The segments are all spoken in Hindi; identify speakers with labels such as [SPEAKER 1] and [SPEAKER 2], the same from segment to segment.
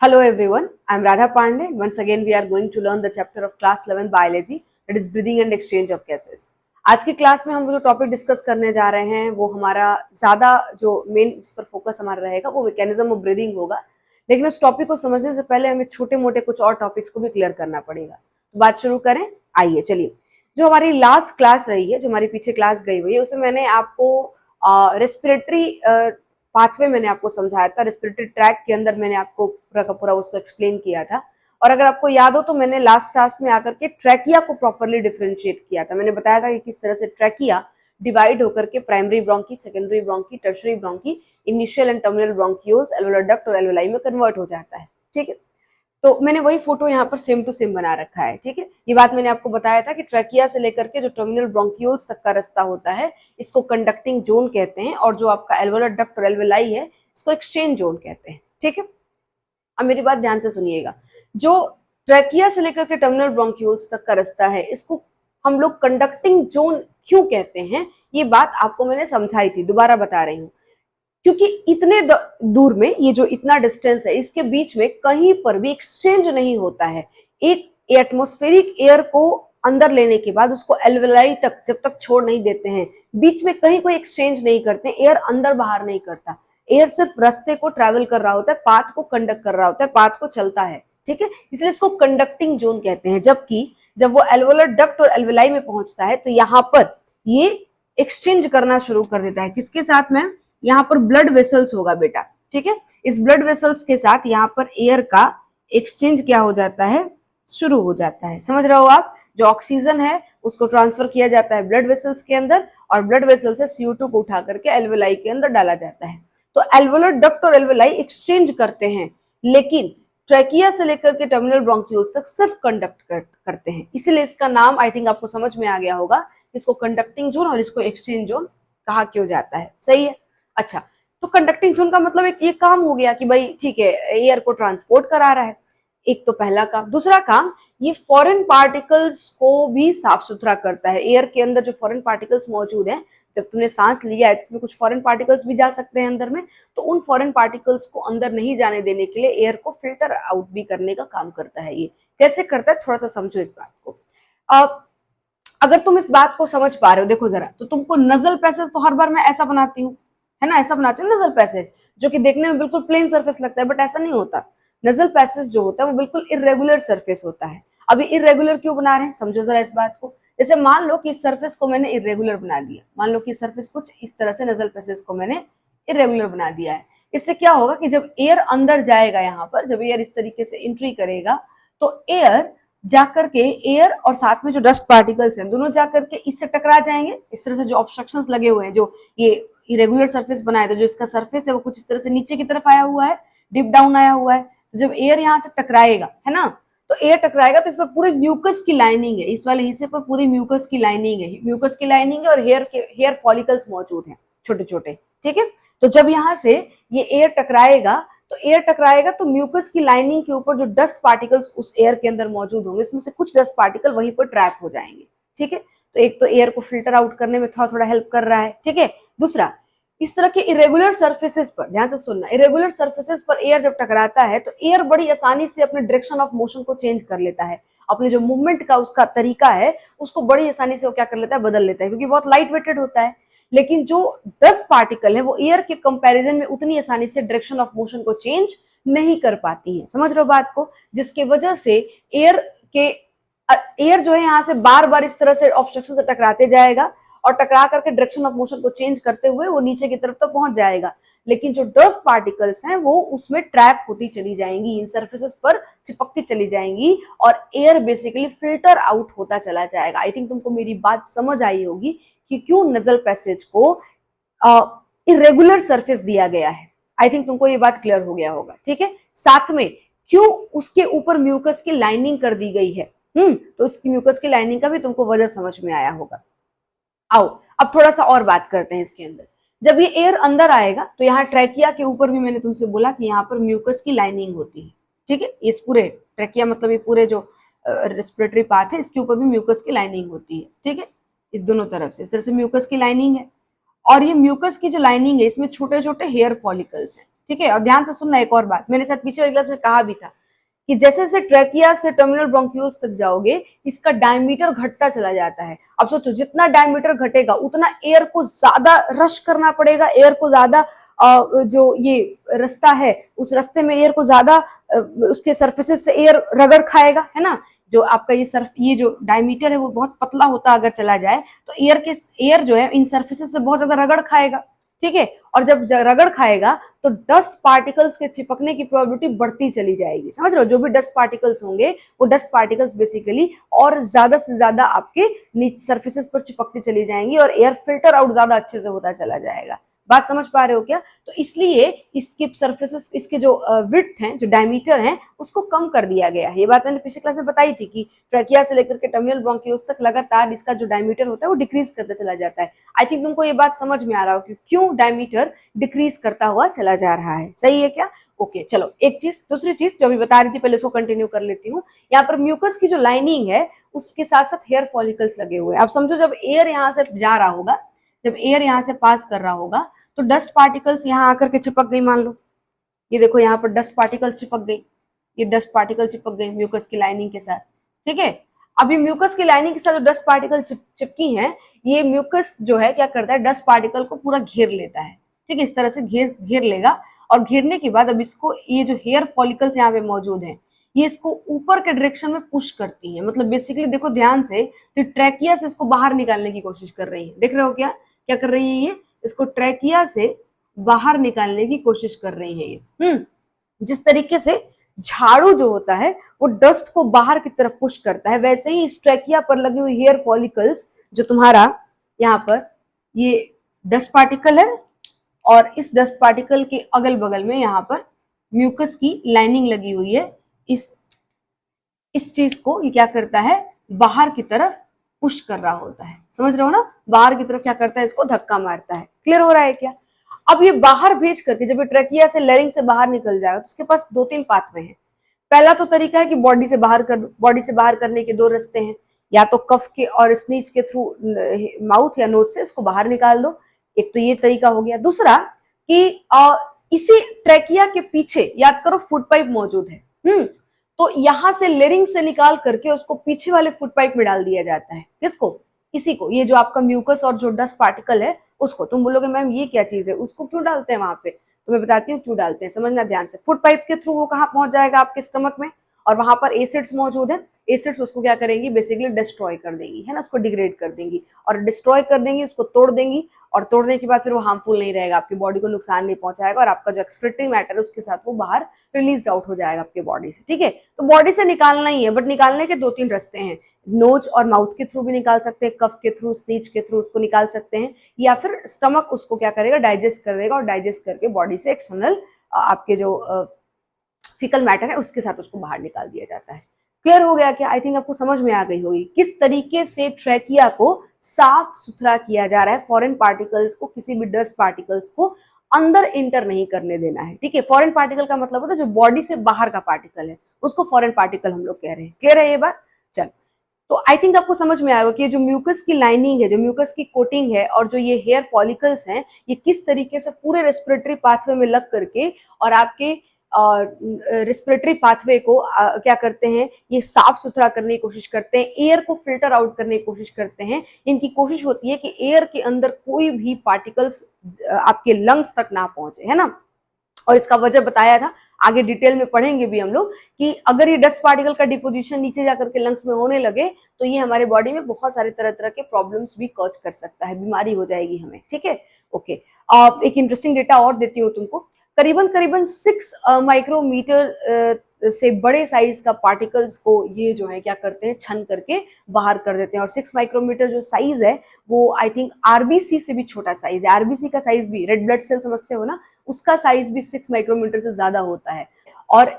[SPEAKER 1] Hello everyone, I am Radha Pandey. Once again we are going to learn the chapter of class 11 biology, that is breathing and exchange of gases. आज की क्लास में हम जो टॉपिक डिस्कस करने जा रहे हैं वो हमारा ज्यादा जो मेन इस पर फोकस हमारा रहेगा वो मैकेनिज्म ऑफ ब्रीदिंग होगा। लेकिन उस टॉपिक को समझने से पहले हमें छोटे मोटे कुछ और टॉपिक्स को भी क्लियर करना पड़ेगा। तो बात शुरू करें, आइए चलिए। जो हमारी लास्ट क्लास रही है, जो हमारी पीछे क्लास गई हुई है, उसमें मैंने आपको रेस्पिरेटरी पाथवे मैंने आपको समझाया था। रेस्पिरेटरी ट्रैक के अंदर मैंने आपको पूरा का पूरा उसको एक्सप्लेन किया था। और अगर आपको याद हो तो मैंने लास्ट क्लास में आकर के ट्रैकिया को प्रॉपर्ली डिफरेंशिएट किया था। मैंने बताया था कि किस तरह से ट्रैकिया डिवाइड होकर के primary bronchi, secondary bronchi, tertiary bronchi, initial and terminal bronchioles, एल्वेओलर duct और एल्वेलाई में कन्वर्ट हो जाता है। ठीक है, तो मैंने वही फोटो यहाँ पर सेम टू सेम बना रखा है। ठीक है, ये बात मैंने आपको बताया था कि ट्रैकिया से लेकर के जो टर्मिनल ब्रोंक्यूल्स तक का रास्ता होता है इसको कंडक्टिंग जोन कहते हैं, और जो आपका एल्वेओलर डक्ट और एल्वेलाई है इसको एक्सचेंज जोन कहते हैं। ठीक है, अब मेरी बात ध्यान से सुनिएगा। जो ट्रैकिया से लेकर के टर्मिनल ब्रोंक्यूल्स तक का रास्ता है इसको हम लोग कंडक्टिंग जोन क्यों कहते हैं, ये बात आपको मैंने समझाई थी, दोबारा बता रही हूँ। क्योंकि इतने दूर में, ये जो इतना डिस्टेंस है, इसके बीच में कहीं पर भी एक्सचेंज नहीं होता है। एक एटमॉस्फेरिक एयर को अंदर लेने के बाद उसको एल्वेलाई तक जब तक छोड़ नहीं देते हैं, बीच में कहीं कोई एक्सचेंज नहीं करते, एयर अंदर बाहर नहीं करता। एयर सिर्फ रास्ते को ट्रैवल कर रहा होता है, पाथ को कंडक्ट कर रहा होता है, पाथ को चलता है। ठीक है, इसलिए इसको कंडक्टिंग जोन कहते हैं। जबकि जब वो एल्वेओलर डक्ट और एल्वेलाई में पहुंचता है तो यहाँ पर ये एक्सचेंज करना शुरू कर देता है। किसके साथ में? यहाँ पर ब्लड वेसल्स होगा बेटा। ठीक है, इस ब्लड वेसल्स के साथ यहाँ पर एयर का एक्सचेंज क्या हो जाता है, शुरू हो जाता है। समझ रहे हो आप? जो ऑक्सीजन है उसको ट्रांसफर किया जाता है ब्लड वेसल्स के अंदर, और ब्लड वेसल से CO2 को उठा करके एल्वेलाई के अंदर डाला जाता है। तो एल्वेओलर डक्ट और एल्वेलाई एक्सचेंज करते हैं, लेकिन ट्रैकिया से लेकर के टर्मिनल ब्रोंक्यूल्स तक सिर्फ कंडक्ट करते हैं। इसीलिए इसका नाम आई थिंक आपको समझ में आ गया होगा, इसको कंडक्टिंग जोन और इसको एक्सचेंज जोन कहा क्यों जाता है। सही है। अच्छा, तो कंडक्टिंग जोन का मतलब एक ये काम हो गया कि भाई ठीक है, एयर को ट्रांसपोर्ट करा रहा है, एक तो पहला काम। दूसरा काम, ये फॉरेन पार्टिकल्स को भी साफ सुथरा करता है। एयर के अंदर जो फॉरेन पार्टिकल्स मौजूद हैं, जब तुमने सांस लिया है तो उसमें कुछ फॉरेन पार्टिकल्स भी जा सकते हैं अंदर में, तो उन फॉरेन पार्टिकल्स को अंदर नहीं जाने देने के लिए एयर को फिल्टर आउट भी करने का काम करता है। ये कैसे करता है थोड़ा सा समझो इस बात को। अब अगर तुम इस बात को समझ पा रहे हो, देखो जरा, तो तुमको नजल पैसेज तो हर बार मैं ऐसा बनाती हूँ, है ना, ऐसा बनाती हूँ नजल पैसेज, जो कि देखने में बिल्कुल प्लेन सरफेस लगता है, बट ऐसा नहीं होता। नजल पैसेज जो होता है वो बिल्कुल इरेगुलर सरफेस होता है। अभी इरेगुलर क्यों बना रहे हैं, समझो जरा इस बात को। जैसे मान लो कि इस सरफेस को मैंने इरेगुलर बना दिया, मान लो कि सरफेस कुछ इस तरह से नजल पैसेज को मैंने इरेगुलर बना दिया है। इससे क्या होगा कि जब एयर अंदर जाएगा, यहाँ पर जब एयर इस तरीके से एंट्री करेगा, तो एयर जाकर के, एयर और साथ में जो डस्ट पार्टिकल्स हैं दोनों जाकर के इससे टकरा जाएंगे। इस तरह से जो ऑब्स्ट्रक्शंस लगे हुए हैं, जो ये इरेगुलर सरफेस बनाए, तो जो इसका सरफेस है वो कुछ इस तरह से नीचे की तरफ आया हुआ है, डिप डाउन आया हुआ है। तो जब एयर यहाँ से टकराएगा, है ना, तो एयर टकराएगा तो इस पर पूरी म्यूकस की लाइनिंग है, इस वाले हिस्से पर पूरी म्यूकस की लाइनिंग है, म्यूकस की लाइनिंग है, और हेयर फॉलिकल्स मौजूद हैं छोटे छोटे। ठीक है, तो जब यहाँ से ये एयर टकराएगा तो म्यूकस की लाइनिंग के ऊपर जो डस्ट पार्टिकल्स उस एयर के अंदर मौजूद होंगे, उसमें से कुछ डस्ट पार्टिकल वहीं पर ट्रैप हो जाएंगे। ठीक है, तो एक तो एयर को फिल्टर आउट करने में थोड़ा थोड़ा हेल्प कर रहा है। ठीक है, दूसरा, इस तरह के इरेगुलर सर्फेसेस पर ध्यान से सुनना, इरेगुलर सर्फेसेस पर एयर जब टकराता है तो एयर बड़ी आसानी से अपने डायरेक्शन ऑफ मोशन को चेंज कर लेता है। अपने जो मूवमेंट का उसका तरीका है उसको बड़ी आसानी से वो क्या कर लेता है, बदल लेता है, क्योंकि बहुत लाइट वेटेड होता है। लेकिन जो डस्ट पार्टिकल है वो एयर के कंपैरिजन में उतनी आसानी से डायरेक्शन ऑफ मोशन को चेंज नहीं कर पाती है। समझ रहे हो बात को? जिसके वजह से एयर जो है यहाँ से बार बार इस तरह से ऑब्स्ट्रक्शन से टकराते जाएगा, और टकरा करके डायरेक्शन ऑफ मोशन को चेंज करते हुए वो नीचे की तरफ तो पहुंच जाएगा। लेकिन जो डस्ट पार्टिकल्स हैं वो उसमें ट्रैप होती चली जाएंगी, इन सर्फेसेस पर चिपकती चली जाएंगी, और एयर बेसिकली फिल्टर आउट होता चला जाएगा। आई थिंक तुमको मेरी बात समझ आई होगी कि क्यों नजल पैसेज को इरेगुलर सरफेस दिया गया है। आई थिंक तुमको ये बात क्लियर हो गया होगा। ठीक है, साथ में क्यों उसके ऊपर म्यूकस की लाइनिंग कर दी गई है, तो उसकी म्यूकस की लाइनिंग का भी तुमको वजह समझ में आया होगा। आओ अब थोड़ा सा और बात करते हैं इसके अंदर। जब ये एयर अंदर आएगा तो यहाँ ट्रैकिया के ऊपर भी मैंने तुमसे बोला कि यहाँ पर म्यूकस की लाइनिंग होती है। ठीक है, इस पूरे ट्रैकिया मतलब ये पूरे जो रेस्पिरेटरी पाथ है इसके ऊपर भी म्यूकस की लाइनिंग होती है। ठीक है, इस दोनों तरफ से इस तरह से म्यूकस की लाइनिंग है, और ये म्यूकस की जो लाइनिंग है इसमें छोटे छोटे हेयर फॉलिकल्स हैं। ठीक है। और ध्यान से सुनना एक और बात, मैंने शायद पीछे वाली क्लास में कहा भी था कि जैसे जैसे ट्रैकिया से टर्मिनल ब्रोंक्यूल्स तक जाओगे इसका डायमीटर घटता चला जाता है। अब सोचो जितना डायमीटर घटेगा उतना एयर को ज्यादा रश करना पड़ेगा, एयर को ज्यादा जो ये रास्ता है उस रास्ते में एयर को ज्यादा उसके सरफेसेस से एयर रगड़ खाएगा, है ना। जो आपका ये जो डायमीटर है वो बहुत पतला होता अगर चला जाए तो एयर जो है इन सरफेसेस से बहुत ज्यादा रगड़ खाएगा, ठीक है। और जब रगड़ खाएगा तो डस्ट पार्टिकल्स के चिपकने की प्रोबेबिलिटी बढ़ती चली जाएगी। समझ रहे हो, जो भी डस्ट पार्टिकल्स होंगे वो डस्ट पार्टिकल्स बेसिकली और ज्यादा से ज्यादा आपके नीचे सरफेसेस पर चिपकती चली जाएंगी और एयर फिल्टर आउट ज्यादा अच्छे से होता चला जाएगा। बात समझ पा रहे हो क्या? तो इसलिए इसके सरफेसेस, इसके जो विड्थ हैं, जो डायमीटर हैं, उसको कम कर दिया गया है। ये बात मैंने पिछले क्लास में बताई थी कि ट्रैकिया से लेकर के टर्मिनल ब्रोंकियोल्स तक लगातार इसका जो डायमीटर होता है वो डिक्रीज करता चला जाता है। आई थिंक तुमको ये बात समझ में आ रहा हो कि क्यों डायमीटर डिक्रीज करता हुआ चला जा रहा है। सही है क्या? ओके चलो, एक चीज, दूसरी चीज जो अभी बता रही थी पहले उसको कंटिन्यू कर लेती हूँ। यहाँ पर म्यूकस की जो लाइनिंग है उसके साथ साथ हेयर फॉलिकल्स लगे हुए हैं। अब समझो जब एयर यहाँ से जा रहा होगा, जब एयर यहाँ से पास कर रहा होगा तो डस्ट पार्टिकल्स यहाँ आकर के चिपक गई। मान लो ये देखो यहाँ पर डस्ट पार्टिकल चिपक गई, ये डस्ट पार्टिकल चिपक गई म्यूकस की लाइनिंग के साथ, ठीक है। अब ये म्यूकस की लाइनिंग के साथ जो डस्ट पार्टिकल चिपकी हैं, ये म्यूकस जो है क्या करता है, डस्ट पार्टिकल को पूरा घेर लेता है, ठीक है। इस तरह से घेर लेगा और घेरने के बाद अब इसको ये जो हेयर फॉलिकल्स यहाँ पे मौजूद हैं ये इसको ऊपर के डायरेक्शन में पुश करती है। मतलब बेसिकली देखो ध्यान से, तो ट्रैकिया से इसको बाहर निकालने की कोशिश कर रही है। देख रहे हो क्या क्या कर रही है? ये इसको ट्रैकिया से बाहर निकालने की कोशिश कर रही है ये। जिस तरीके से झाड़ू जो होता है वो डस्ट को बाहर की तरफ पुश करता है, वैसे ही इस ट्रैकिया पर लगी हुई हेयर फॉलिकल्स जो तुम्हारा यहाँ पर ये डस्ट पार्टिकल है और इस डस्ट पार्टिकल के अगल बगल में यहाँ पर म्यूकस की लाइनिंग लगी हुई है। इस चीज को ये क्या करता है, बाहर की तरफ पुश कर रहा होता है। समझ रहे हो ना, बाहर की तरफ क्या करता है, इसको धक्का मारता है। क्लियर हो रहा है क्या? अब ये बाहर भेज करके जब ये ट्रैकिया से लेरिंग से बाहर निकल जाएगा तो उसके पास दो तीन पाथवे हैं। पहला तो तरीका है कि बॉडी से बाहर करने के दो रास्ते हैं, या तो कफ के और स्नीच के थ्रू माउथ या नोज से इसको बाहर निकाल दो, एक तो ये तरीका हो गया। दूसरा कि इसी ट्रैकिया के पीछे याद करो फुट पाइप मौजूद है, तो यहां से लेरिंग से निकाल करके उसको पीछे वाले फुट पाइप में डाल दिया जाता है। किसको? इसी को, ये जो आपका म्यूकस और जो डस्ट पार्टिकल है उसको। तुम बोलोगे मैम ये क्या चीज है, उसको क्यों डालते हैं वहां पे? तो मैं बताती हूँ क्यों डालते हैं, समझना ध्यान से। फुट पाइप के थ्रू वो कहाँ पहुंच जाएगा, आपके स्टमक में, और वहां पर एसिड्स मौजूद है। एसिड्स उसको क्या करेंगी, बेसिकली डिस्ट्रॉय कर देंगी, है ना, उसको डिग्रेड कर देंगी और डिस्ट्रॉय कर देंगी, उसको तोड़ देंगी। और तोड़ने के बाद फिर वो हार्मफुल नहीं रहेगा, आपकी बॉडी को नुकसान नहीं पहुंचाएगा और आपका जो एक्सक्रीटरी मैटर है उसके साथ वो बाहर रिलीज आउट हो जाएगा आपकी बॉडी से, ठीक है। तो बॉडी से निकालना ही है, बट निकालने के दो तीन रास्ते हैं। नोज और माउथ के थ्रू भी निकाल सकते हैं, कफ के थ्रू, स्नीच के थ्रू उसको निकाल सकते हैं, या फिर स्टमक उसको क्या करेगा, डाइजेस्ट कर देगा और डाइजेस्ट करके बॉडी से एक्सटर्नल आपके जो फीकल मैटर है उसके साथ उसको बाहर निकाल दिया जाता है। क्लियर हो गया क्या? आई थिंक आपको समझ में आ गई होगी किस तरीके से ट्रैकिया को साफ सुथरा किया जा रहा है। फॉरेन पार्टिकल्स को, किसी भी डस्ट पार्टिकल्स को अंदर इंटर नहीं करने देना है, ठीक है। फॉरेन पार्टिकल का मतलब होता है जो बॉडी से बाहर का पार्टिकल है उसको फॉरेन पार्टिकल हम लोग कह रहे हैं। क्लियर है ये बात? चल, तो आई थिंक आपको समझ में आएगा कि जो म्यूकस की लाइनिंग है, जो म्यूकस की कोटिंग है और जो ये हेयर फॉलिकल्स हैं, ये किस तरीके से पूरे रेस्पिरेटरी पाथवे में लग करके और आपके रेस्पिरेटरी पाथवे को क्या करते हैं, ये साफ सुथरा करने की कोशिश करते हैं, एयर को फिल्टर आउट करने की कोशिश करते हैं। इनकी कोशिश होती है कि एयर के अंदर कोई भी पार्टिकल्स आपके लंग्स तक ना पहुंचे, है ना। और इसका वजह बताया था, आगे डिटेल में पढ़ेंगे भी हम लोग, कि अगर ये डस्ट पार्टिकल का डिपोजिशन नीचे जाकर के लंग्स में होने लगे तो ये हमारे बॉडी में बहुत सारे तरह तरह के प्रॉब्लम्स भी कॉज कर सकता है, बीमारी हो जाएगी हमें, ठीक है। ओके, एक इंटरेस्टिंग डेटा और देती हूँ तुमको। करीबन 6 माइक्रोमीटर से बड़े साइज का पार्टिकल्स को ये जो है क्या करते हैं, छन करके बाहर कर देते हैं। और 6 माइक्रोमीटर जो साइज है वो आई थिंक आरबीसी से भी छोटा साइज है। आरबीसी का साइज भी, रेड ब्लड सेल समझते हो ना, उसका साइज भी 6 माइक्रोमीटर से ज्यादा होता है। और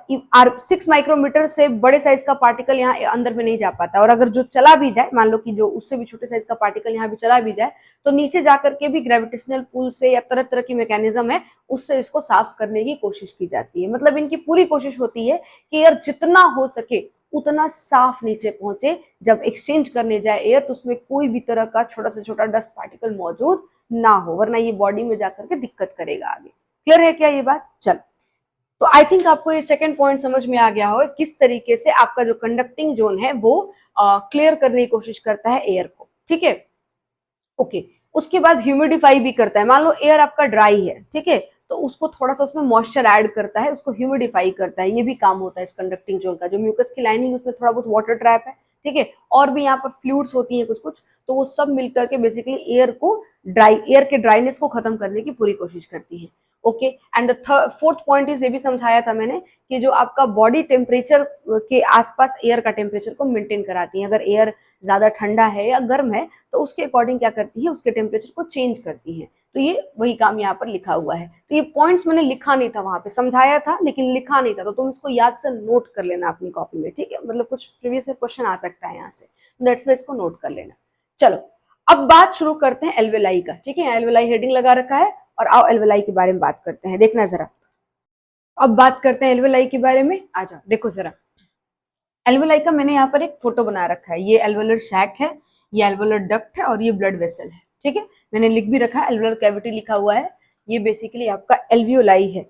[SPEAKER 1] 6 माइक्रोमीटर से बड़े साइज का पार्टिकल यहाँ अंदर में नहीं जा पाता, और अगर जो चला भी जाए, मान लो कि जो उससे भी छोटे साइज का पार्टिकल यहाँ भी चला भी जाए, तो नीचे जाकर के भी ग्रेविटेशनल पुल से या तरह तरह की मैकेनिज्म है उससे इसको साफ करने की कोशिश की जाती है। मतलब इनकी पूरी कोशिश होती है कि एयर जितना हो सके उतना साफ नीचे पहुंचे। जब एक्सचेंज करने जाए एयर तो उसमें कोई भी तरह का छोटा से छोटा डस्ट पार्टिकल मौजूद ना हो, वरना ये बॉडी में जाकर के दिक्कत करेगा आगे। क्लियर है क्या ये बात? चल, तो आई थिंक आपको ये सेकंड पॉइंट समझ में आ गया होगा किस तरीके से आपका जो कंडक्टिंग जोन है वो क्लियर करने की कोशिश करता है एयर को, ठीक है। ओके, उसके बाद ह्यूमिडिफाई भी करता है। मान लो एयर आपका ड्राई है, ठीक है, तो उसको थोड़ा सा उसमें मॉइस्चर ऐड करता है, उसको ह्यूमिडिफाई करता है। ये भी काम होता है इस कंडक्टिंग जोन का। जो म्यूकस की लाइनिंग उसमें थोड़ा बहुत वाटर ट्रैप है, ठीक है, और भी यहाँ पर फ्लूइड्स होती हैं कुछ कुछ, तो वो सब मिलकर के बेसिकली एयर के ड्राइनेस को खत्म करने की पूरी कोशिश करती है। Okay, and the fourth point is, ये भी समझाया था मैंने कि जो आपका बॉडी टेम्परेचर के आसपास एयर का टेम्परेचर को मेंटेन कराती है। अगर एयर ज्यादा ठंडा है या गर्म है तो उसके अकॉर्डिंग क्या करती है, उसके टेम्परेचर को चेंज करती है। तो ये वही काम यहाँ पर लिखा हुआ है। तो ये पॉइंट्स मैंने लिखा नहीं था, वहां पे समझाया था लेकिन लिखा नहीं था, तो तुम इसको याद से नोट कर लेना अपनी कॉपी में, ठीक है। मतलब कुछ प्रीवियस क्वेश्चन आ सकता है यहाँ से, दैट्स वाई इसको नोट कर लेना। चलो, अब बात शुरू करते हैं एल्वेलाई का, ठीक है। एल्वेलाई हेडिंग लगा रखा है, और आओ एल्वेलाई के बारे में बात करते हैं। देखना जरा, अब बात करते हैं एल्वेलाई के बारे में। आ जाओ, देखो जरा, एल्वेलाई का मैंने यहाँ पर एक फोटो बना रखा है। ये एल्वेलर शैक है, ये एल्वेलर डक्ट है, और ये ब्लड वेसल है, ठीक है। मैंने लिख भी रखा है, एल्वेलर कैविटी लिखा हुआ है। ये बेसिकली आपका एल्वियोलाई है।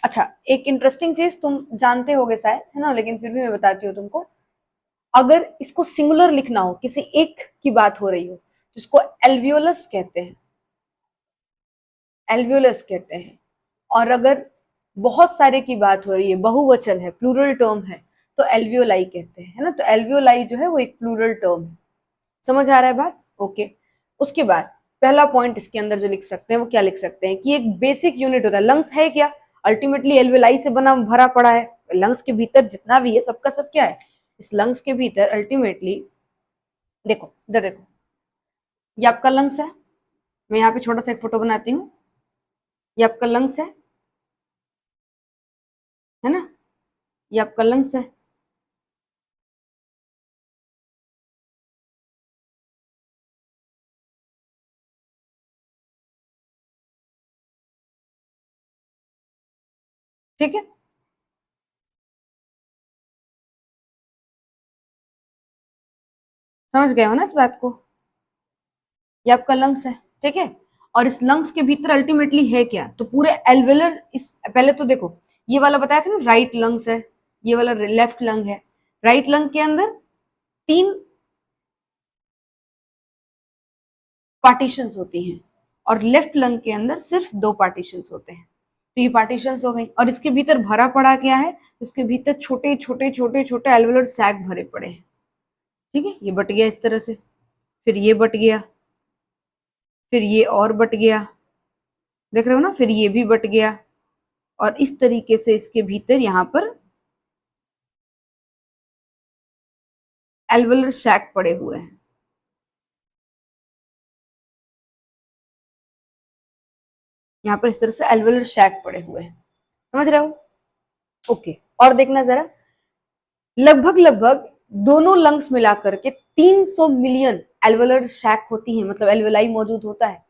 [SPEAKER 1] अच्छा, एक इंटरेस्टिंग चीज तुम जानते होगे शायद, है ना, लेकिन फिर भी मैं बताती हूँ तुमको। अगर इसको सिंगुलर लिखना हो, किसी एक की बात हो रही हो, तो इसको एल्वियोलस कहते हैं, एल्वियोलस कहते हैं। और अगर बहुत सारे की बात हो रही है, बहुवचन है, प्लूरल टर्म है, तो एल्वियोलाई कहते हैं, है ना। तो एल्वियोलाई जो है वो एक प्लूरल टर्म है। समझ आ रहा है बात? ओके। उसके बाद पहला पॉइंट इसके अंदर जो लिख सकते हैं वो क्या लिख सकते हैं कि एक बेसिक यूनिट होता है। लंग्स है क्या? अल्टीमेटली एल्वियोलाई से बना भरा पड़ा है। लंग्स के भीतर जितना भी है सबका सब क्या है, इस लंग्स के भीतर अल्टीमेटली, देखो इधर देखो, ये आपका लंग्स है। मैं यहाँ पे छोटा सा एक फोटो बनाती हूँ। ये आपका लंग्स है ना, ये आपका लंग्स है। ठीक है, समझ गए हो ना इस बात को? ये आपका लंग्स है, ठीक है। और इस लंग्स के भीतर अल्टीमेटली है क्या, तो पूरे एल्वेलर, इस पहले तो देखो, ये वाला बताया था ना राइट लंग्स है, ये वाला लेफ्ट लंग है। राइट लंग के अंदर 3 पार्टीशंस होती हैं, और लेफ्ट लंग के अंदर सिर्फ 2 पार्टीशंस होते हैं। तो ये पार्टीशंस हो गई, और इसके भीतर भरा पड़ा क्या है, इसके भीतर छोटे छोटे छोटे छोटे एल्वेलर सैक भरे पड़े हैं, ठीक है। ये बट गया इस तरह से, फिर ये बट गया, फिर ये और बट गया, देख रहे हो ना, फिर ये भी बट गया, और इस तरीके से इसके भीतर यहाँ पर एल्वेलर सैक पड़े हुए हैं। यहाँ पर इस तरह से एल्वेलर सैक पड़े हुए हैं, समझ रहे हो? ओके, और देखना जरा, लगभग लगभग दोनों लंग्स मिलाकर के 300 मिलियन एल्वेलर सैक होती हैं, मतलब एल्वेलाई मौजूद होता है।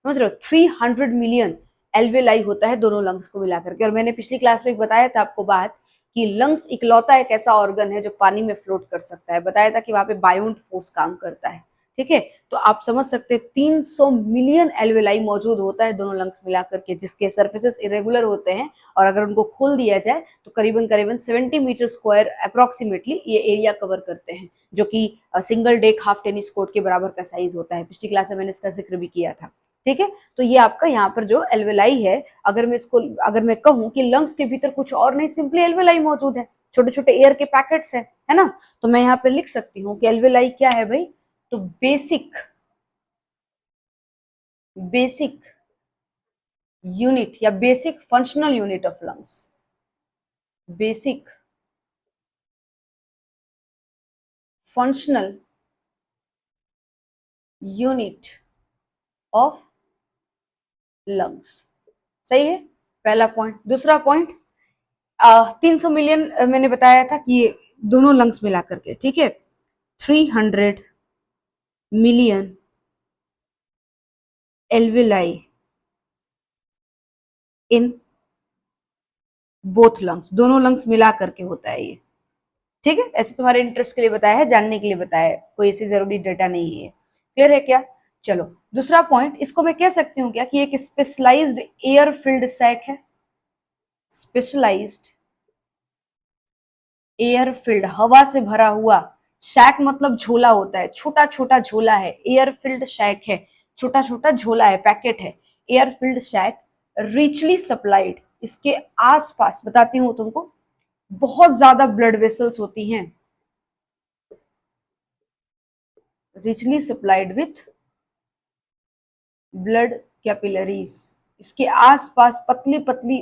[SPEAKER 1] समझ रहे हो? 300 मिलियन एल्वेलाई होता है दोनों लंग्स को मिलाकर के। और मैंने पिछली क्लास में बताया था आपको बात कि लंग्स इकलौता एक ऐसा ऑर्गन है जो पानी में फ्लोट कर सकता है। बताया था कि वहां पे बायोन्ट फोर्स काम करता है, ठीक है। तो आप समझ सकते हैं 300 मिलियन एल्वेलाई मौजूद होता है दोनों लंग्स मिलाकर के, जिसके सर्फेसेस इरेगुलर होते हैं, और अगर उनको खोल दिया जाए तो करीबन करीबन 70 मीटर स्क्वायर अप्रोक्सीमेटली ये एरिया कवर करते हैं, जो कि single deck half tennis court के बराबर का साइज होता है। पिछली क्लास में मैंने इसका जिक्र भी किया था, ठीक है। तो ये आपका यहाँ पर जो एल्वेलाई है, अगर मैं कहूँ कि लंग्स के भीतर कुछ और नहीं, सिंपली एल्वेलाई मौजूद है, छोटे छोटे एयर के पैकेट्स है ना। तो मैं यहाँ पे लिख सकती हूँ कि एल्वेलाई क्या है भाई, तो बेसिक बेसिक यूनिट या basic functional unit of lungs, basic functional unit of lungs. सही है, पहला पॉइंट। दूसरा पॉइंट, 300 मिलियन मैंने बताया था कि ये दोनों लंग्स मिला करके, ठीक है। 300 million alveoli in both lungs, दोनों लंग्स मिला करके होता है ये, ठीक है। ऐसे तुम्हारे इंटरेस्ट के लिए बताया है, जानने के लिए बताया है, कोई ऐसी जरूरी डेटा नहीं है। क्लियर है क्या? चलो दूसरा पॉइंट, इसको मैं कह सकती हूँ क्या कि एक स्पेशलाइज्ड एयर फिल्ड सैक है। स्पेशलाइज्ड एयर फिल्ड, हवा से भरा हुआ। सैक मतलब झोला होता है, छोटा छोटा झोला है। एयर फिल्ड सैक है, छोटा छोटा झोला है, पैकेट है। Air filled sac richly supplied, इसके आसपास बताती हूँ तुमको, बहुत ज्यादा ब्लड वेसल्स होती हैं। Richly supplied with blood capillaries, इसके आसपास पतली पतली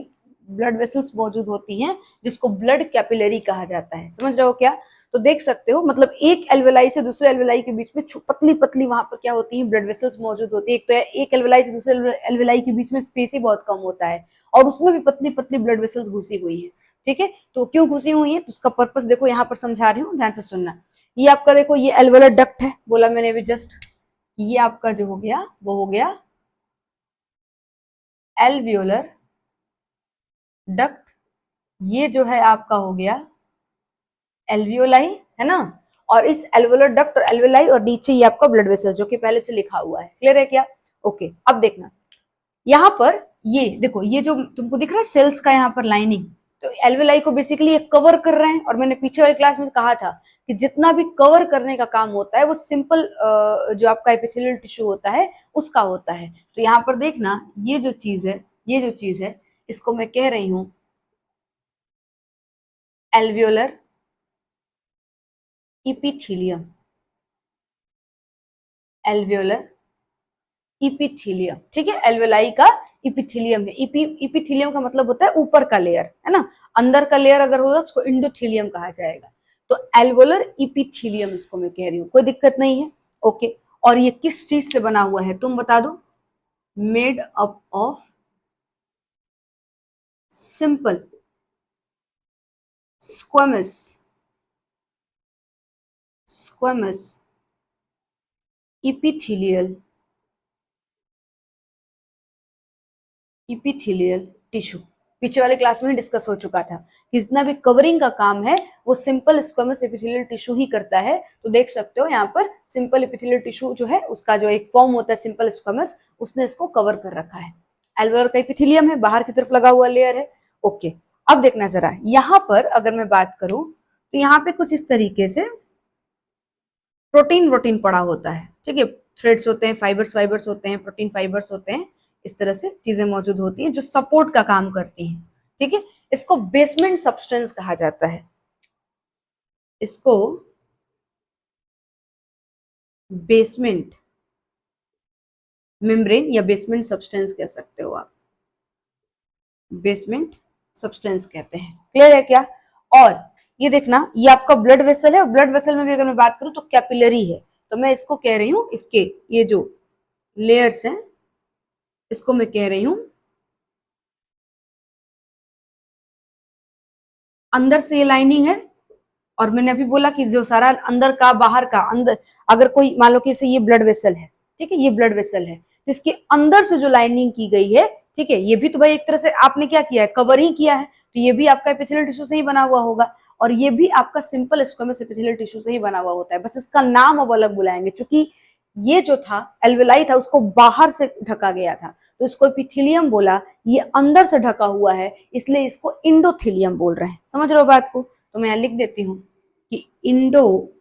[SPEAKER 1] ब्लड वेसल्स मौजूद होती हैं, जिसको ब्लड कैपिलरी कहा जाता है। समझ रहे हो क्या? तो देख सकते हो, मतलब एक एल्वेलाई से दूसरे एल्वेलाई के बीच में पतली पतली वहां पर क्या होती है, ब्लड वेसल्स मौजूद होती है। एक तो एक एल्वेलाई से दूसरे एल्वेलाई के बीच में स्पेस ही बहुत कम होता है, और उसमें भी पतली पतली ब्लड वेसल्स घुसी हुई है। ठीक है, तो क्यों घुसी हुई है, तो उसका पर्पस देखो यहाँ पर समझा रही हूँ, ध्यान से सुनना। ये आपका देखो, ये एल्वेलर डक्ट है, बोला मैंने अभी जस्ट। ये आपका जो हो गया वो हो गया एल्वियोलर डक्ट। ये जो है आपका हो गया एल्वियोलाई, है ना। और इस एल्वियोलर डक्ट और एल्वियोलाई और नीचे ये आपका ब्लड वेसल, जो कि पहले से लिखा हुआ है। क्लियर है क्या? ओके, अब देखना यहाँ पर, ये देखो, ये जो तुमको दिख रहा है सेल्स का यहाँ पर लाइनिंग, तो एल्वियोलाई को बेसिकली ये कवर कर रहे हैं। और मैंने पीछे वाली क्लास में कहा था कि जितना भी कवर करने का काम होता है वो सिंपल जो आपका एपिथेलियल टिश्यू होता है उसका होता है। तो यहाँ पर देखना, ये जो चीज है, ये जो चीज है, इसको मैं कह रही हूं एल्वियोलर इपिथीलियम। एल्वियोलर इपिथीलियम, ठीक है, एल्वेलाई का इपिथीलियम है। इपिथीलियम का मतलब होता है ऊपर का लेयर, है ना। अंदर का लेयर अगर होगा उसको इंडोथीलियम कहा जाएगा। तो एल्वोलर इपिथीलियम इसको मैं कह रही हूँ, कोई दिक्कत नहीं है। ओके, और ये किस चीज से बना हुआ है तुम बता दो? Made up of simple squamous squamous epithelial epithelial tissue. पीछे वाले क्लास में डिस्कस हो चुका था कि जितना भी कवरिंग का काम है वो सिंपल स्क्वेमस एपिथेलियल टिश्यू ही करता है। तो देख सकते हो यहाँ पर सिंपल एपिथेलियल टिश्यू जो है उसका जो एक फॉर्म होता है सिंपल स्क्वेमस, उसने इसको कवर कर रखा है। एल्वेओलर का एपिथेलियम है, बाहर की तरफ लगा हुआ लेयर है। ओके, अब देखना जरा, यहाँ पर अगर मैं बात करूं तो यहाँ पे कुछ इस तरीके से प्रोटीन प्रोटीन पड़ा होता है। ठीक है, थ्रेड्स होते हैं, फाइबर्स फाइबर्स होते हैं, प्रोटीन फाइबर्स होते हैं, इस तरह से चीजें मौजूद होती हैं जो सपोर्ट का काम करती हैं। ठीक है, इसको बेसमेंट सब्सटेंस कहा जाता है। इसको बेसमेंट मेम्ब्रेन या बेसमेंट सब्सटेंस कह सकते हो आप, बेसमेंट सब्सटेंस कहते हैं। क्लियर है क्या? और ये देखना, ये आपका ब्लड वेसल है, और ब्लड वेसल में भी अगर मैं बात करूं तो कैपिलरी है। तो मैं इसको कह रही हूं, इसके ये जो लेयर्स हैं इसको मैं कह रही हूं अंदर से ये लाइनिंग है। और मैंने अभी बोला कि जो सारा अंदर का बाहर का, अंदर अगर कोई मान लो कि इसे ये ब्लड वेसल है, ठीक है, ये ब्लड वेसल है, तो इसके अंदर से जो लाइनिंग की गई है, ठीक है, ये भी तो भाई एक तरह से आपने क्या किया है, कवर ही किया है। तो ये भी आपका एपिथेलियल टिश्यू से ही बना हुआ होगा, और ये भी आपका सिंपल स्क्वेमस एपिथेलियल टिश्यू से ही बना हुआ होता है। बस इसका नाम अब अलग बुलाएंगे, क्योंकि ये जो था एल्वेलाई था उसको बाहर से ढका गया था, तो इसको एपिथेलियम बोला। ये अंदर से ढका हुआ है, इसलिए इसको इंडोथीलियम बोल रहे हैं। समझ रहे हो बात को? तो मैं लिख देती हूँ कि इंडोथीलियम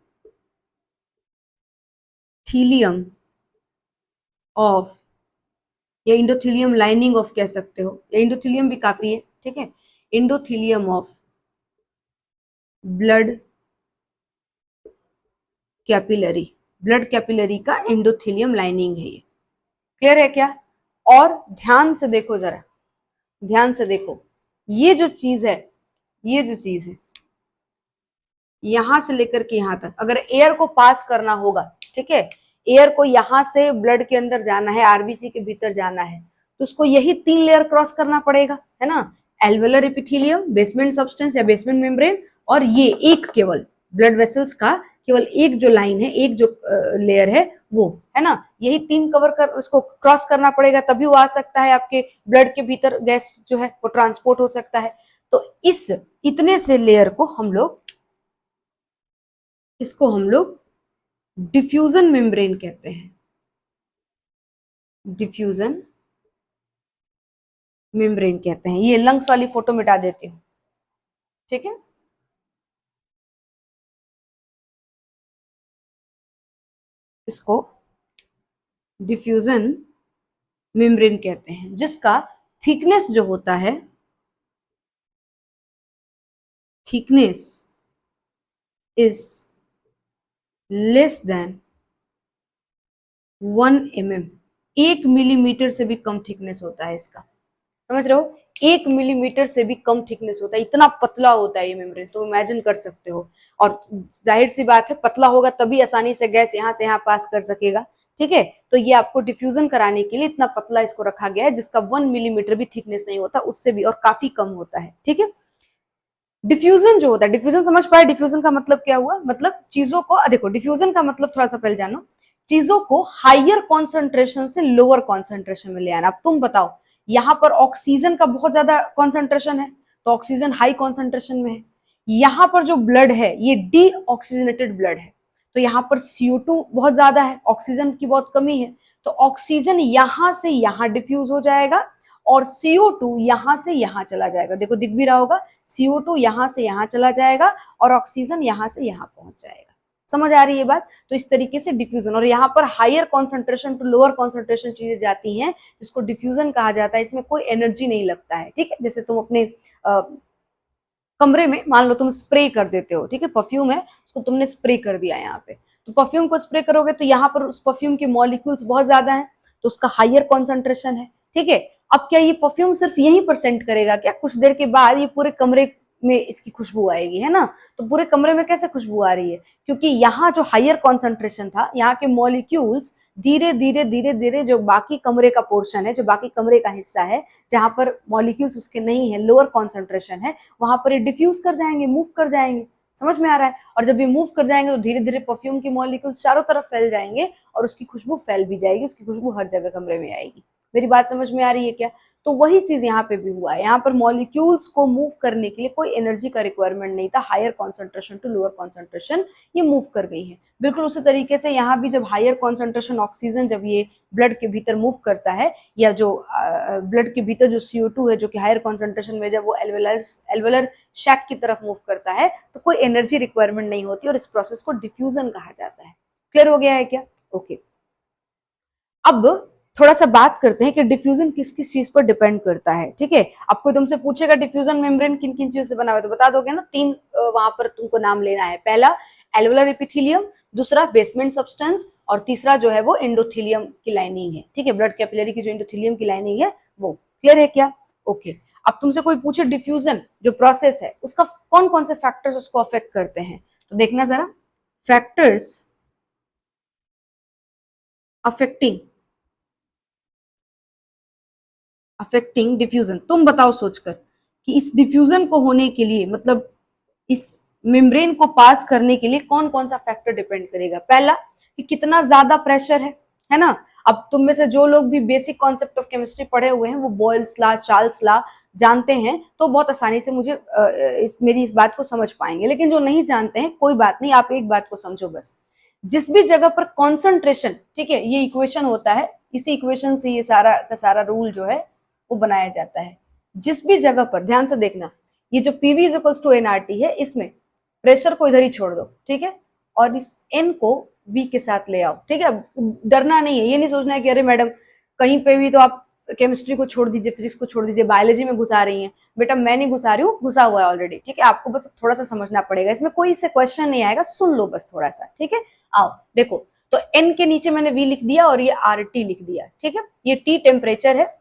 [SPEAKER 1] ऑफ, या इंडोथीलियम लाइनिंग ऑफ कह सकते हो, या इंडोथीलियम भी काफी है। ठीक है, endothelium of blood capillary, blood capillary का इंडोथीलियम लाइनिंग है ये। क्लियर है क्या? और ध्यान से देखो जरा, ध्यान से देखो, ये जो चीज है, ये जो चीज है, यहां से लेकर के यहां तक अगर एयर को पास करना होगा, ठीक है, एयर को यहां से ब्लड के अंदर जाना है, आरबीसी के भीतर जाना है, तो उसको यही 3 लेयर क्रॉस करना पड़ेगा, है ना। एल्वेलर एपिथेलियम, बेसमेंट सब्सटेंस या बेसमेंट मेम्ब्रेन, और ये एक केवल ब्लड वेसल्स का केवल एक जो लाइन है, एक जो लेयर है वो, है ना। यही 3 कवर कर उसको क्रॉस करना पड़ेगा, तभी वो आ सकता है आपके ब्लड के भीतर, गैस जो है वो ट्रांसपोर्ट हो सकता है। तो इस इतने से लेयर को हम लोग, इसको हम लोग डिफ्यूजन मेम्ब्रेन कहते हैं। डिफ्यूजन मेम्ब्रेन कहते हैं। ये लंग्स वाली फोटो मिटा देती हूँ, ठीक है। इसको डिफ्यूजन मेम्ब्रेन कहते हैं, जिसका थिकनेस जो होता है, thickness is less than 1 mm, 1 millimetre से भी कम थिकनेस होता है इसका, समझ रहे हो, 1 मिलीमीटर से भी कम थिकनेस होता है, इतना पतला होता है ये मेम्ब्रेन, तो इमेजिन कर सकते हो। और जाहिर सी बात है, पतला होगा तभी आसानी से गैस यहाँ से यहाँ पास कर सकेगा, ठीक है। तो ये आपको डिफ्यूजन कराने के लिए इतना पतला इसको रखा गया है, जिसका 1 मिलीमीटर भी थिकनेस नहीं होता, उससे भी और काफी कम होता है, ठीक है। डिफ्यूजन जो होता है, डिफ्यूजन समझ पाए, डिफ्यूजन का मतलब क्या हुआ, मतलब चीजों को, देखो डिफ्यूजन का मतलब थोड़ा सा पहले जानो, चीजों को हायर कॉन्सेंट्रेशन से लोअर कॉन्सेंट्रेशन में ले आना। अब तुम बताओ, यहाँ पर ऑक्सीजन का बहुत ज्यादा कॉन्सेंट्रेशन है, तो ऑक्सीजन हाई कॉन्सेंट्रेशन में है। यहाँ पर जो ब्लड है ये डी ऑक्सीजनेटेड ब्लड है, तो यहाँ पर CO2 बहुत ज्यादा है, ऑक्सीजन की बहुत कमी है, तो ऑक्सीजन यहां से यहां डिफ्यूज हो जाएगा और CO2 यहां से यहां चला जाएगा। देखो दिख भी रहा होगा, CO2 यहां से यहां चला जाएगा और ऑक्सीजन यहां से यहां पहुंच जाएगा। समझ आ रही है बात? तो इस तरीके से डिफ्यूजन, और यहाँ पर higher concentration to lower concentration चीजें जाती हैं, जिसको डिफ्यूजन कहा जाता है। इसमें कोई एनर्जी नहीं लगता है, ठीक है। जैसे तुम अपने कमरे में मान लो तुम स्प्रे कर देते हो, ठीक है, परफ्यूम है, उसको तुमने स्प्रे कर दिया यहाँ पे, तो परफ्यूम को स्प्रे करोगे तो यहाँ पर उस परफ्यूम के मॉलिक्यूल्स बहुत ज्यादा हैं, तो उसका हायर कॉन्सेंट्रेशन है, ठीक है। अब क्या ये परफ्यूम सिर्फ यहीं पर सेंट करेगा क्या? कुछ देर के बाद ये पूरे कमरे में इसकी खुशबू आएगी, है ना। तो पूरे कमरे में कैसे खुशबू आ रही है? क्योंकि यहाँ जो हायर कॉन्सेंट्रेशन था, यहाँ के मॉलिक्यूल्स धीरे धीरे धीरे धीरे जो बाकी कमरे का पोर्शन है, जो बाकी कमरे का हिस्सा है, जहां पर मॉलिक्यूल्स उसके नहीं है, लोअर कॉन्सेंट्रेशन है, वहां पर ये डिफ्यूज कर जाएंगे, मूव कर जाएंगे। समझ में आ रहा है? और जब ये मूव कर जाएंगे तो धीरे धीरे परफ्यूम की मॉलिक्यूल्स चारों तरफ फैल जाएंगे और उसकी खुशबू फैल भी जाएगी, उसकी खुशबू हर जगह कमरे में आएगी। मेरी बात समझ में आ रही है क्या? तो वही चीज यहाँ पे भी हुआ है। यहाँ पर मॉलिक्यूल्स को मूव करने के लिए कोई एनर्जी का रिक्वायरमेंट नहीं था, higher concentration to lower concentration ये मूव कर गई है। बिल्कुल उसी तरीके से यहाँ भी जब हायर कॉन्सेंट्रेशन ऑक्सीजन जब ये ब्लड के भीतर मूव करता है, या जो ब्लड के भीतर जो CO2 है जो कि हायर कॉन्सेंट्रेशन में, जब वो एल्वेलर शैक की तरफ मूव करता है, तो कोई एनर्जी रिक्वायरमेंट नहीं होती और इस प्रोसेस को डिफ्यूजन कहा जाता है। क्लियर हो गया है क्या? ओके। अब थोड़ा सा बात करते हैं कि डिफ्यूजन किस किस चीज पर डिपेंड करता है, ठीक है। अब कोई तुमसे पूछेगा डिफ्यूजन मेम्ब्रेन किन किन चीजों से बना हुआ है, तो बता दोगे ना। 3 वहां पर तुमको नाम लेना है। पहला एल्वेलर एपिथेलियम, दूसरा बेसमेंट सब्सटेंस, और तीसरा जो है वो एंडोथेलियम की लाइनिंग है, ठीक है। ब्लड कैपिलरी की जो एंडोथेलियम की लाइनिंग है वो। क्लियर है क्या? ओके। अब तुमसे कोई पूछे डिफ्यूजन जो प्रोसेस है उसका कौन कौन से फैक्टर्स उसको अफेक्ट करते हैं, तो देखना जरा, फैक्टर्स अफेक्टिंग डिफ्यूजन। तुम बताओ सोचकर कि इस डिफ्यूजन को होने के लिए, मतलब इस मेम्ब्रेन को पास करने के लिए कौन कौन सा फैक्टर डिपेंड करेगा। पहला कि कितना ज्यादा प्रेशर है ना। अब तुम में से जो लोग भी बेसिक कॉन्सेप्ट ऑफ केमिस्ट्री पढ़े हुए हैं वो बॉयल्स लॉ, चार्ल्स लॉ जानते हैं, तो बहुत आसानी से मुझे मेरी इस बात को समझ पाएंगे। लेकिन जो नहीं जानते हैं कोई बात नहीं, आप एक बात को समझो बस, जिस भी जगह पर कॉन्सेंट्रेशन, ठीक है, ये इक्वेशन होता है, इसी इक्वेशन से ये सारा का सारा रूल जो है वो बनाया जाता है। जिस भी जगह पर, ध्यान से देखना, ये जो PV is equals to nRT है, इसमें प्रेशर को इधर ही छोड़ दो, ठीक है, और इस N को V के साथ ले आओ, ठीक है। डरना नहीं है, ये नहीं सोचना है कि अरे मैडम कहीं पे भी तो आप केमिस्ट्री को छोड़ दीजिए, फिजिक्स को छोड़ दीजिए, बायोलॉजी में घुसा रही हैं। बेटा मैं नहीं घुसा रही हूँ, घुसा हुआ है ऑलरेडी, ठीक है। आपको बस थोड़ा सा समझना पड़ेगा, इसमें कोई इससे क्वेश्चन नहीं आएगा, सुन लो बस थोड़ा सा, ठीक है। आओ देखो, तो N के नीचे मैंने V लिख दिया और ये RT लिख दिया, ठीक है। ये T टेम्परेचर है,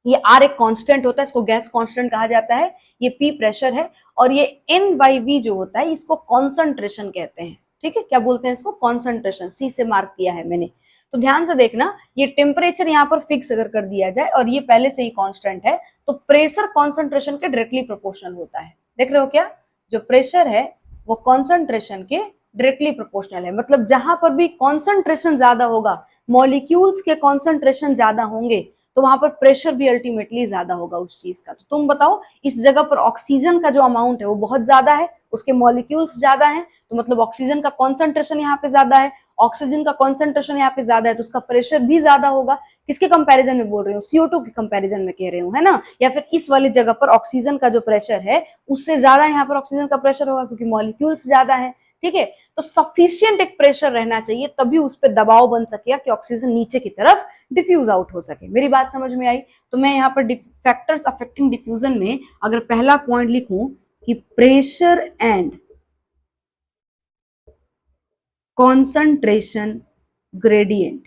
[SPEAKER 1] ये R एक कांस्टेंट होता है, इसको गैस कांस्टेंट कहा जाता है, ये P प्रेशर है, और ये N/V जो होता है इसको कॉन्सेंट्रेशन कहते हैं, ठीक है। क्या बोलते हैं इसको? कॉन्सेंट्रेशन, C से मार्क किया है मैंने। तो ध्यान से देखना, ये टेम्परेचर यहाँ पर फिक्स अगर कर दिया जाए और ये पहले से ही कांस्टेंट है, तो प्रेशर कॉन्सेंट्रेशन के डायरेक्टली प्रोपोर्शनल होता है। देख रहे हो क्या? जो प्रेशर है वो कॉन्सेंट्रेशन के डायरेक्टली प्रोपोर्शनल है। मतलब जहां पर भी कॉन्सेंट्रेशन ज्यादा होगा, मॉलिक्यूल्स के कॉन्सेंट्रेशन ज्यादा होंगे, तो वहां पर प्रेशर भी अल्टीमेटली ज्यादा होगा उस चीज का। तो तुम बताओ, इस जगह पर ऑक्सीजन का जो अमाउंट है वो बहुत ज्यादा है, उसके मॉलिक्यूल्स ज्यादा हैं, तो मतलब ऑक्सीजन का कॉन्सेंट्रेशन यहाँ पे ज्यादा है, ऑक्सीजन का कॉन्सेंट्रेशन यहाँ पे ज्यादा है तो उसका प्रेशर भी ज्यादा होगा। किसके कंपैरिजन में बोल रही हूँ, CO2 के कंपैरिजन में कह रही हूँ, है ना। या फिर इस वाली जगह पर ऑक्सीजन का जो प्रेशर है उससे ज्यादा यहाँ पर ऑक्सीजन का प्रेशर होगा क्योंकि मॉलिक्यूल्स ज्यादा है, ठीक है। तो सफिशियंट एक प्रेशर रहना चाहिए तभी उस पर दबाव बन सकेगा कि ऑक्सीजन नीचे की तरफ डिफ्यूज आउट हो सके। मेरी बात समझ में आई। तो मैं यहाँ पर फैक्टर्स अफेक्टिंग डिफ्यूजन में अगर पहला पॉइंट लिखूं कि प्रेशर एंड कॉन्सेंट्रेशन ग्रेडियंट,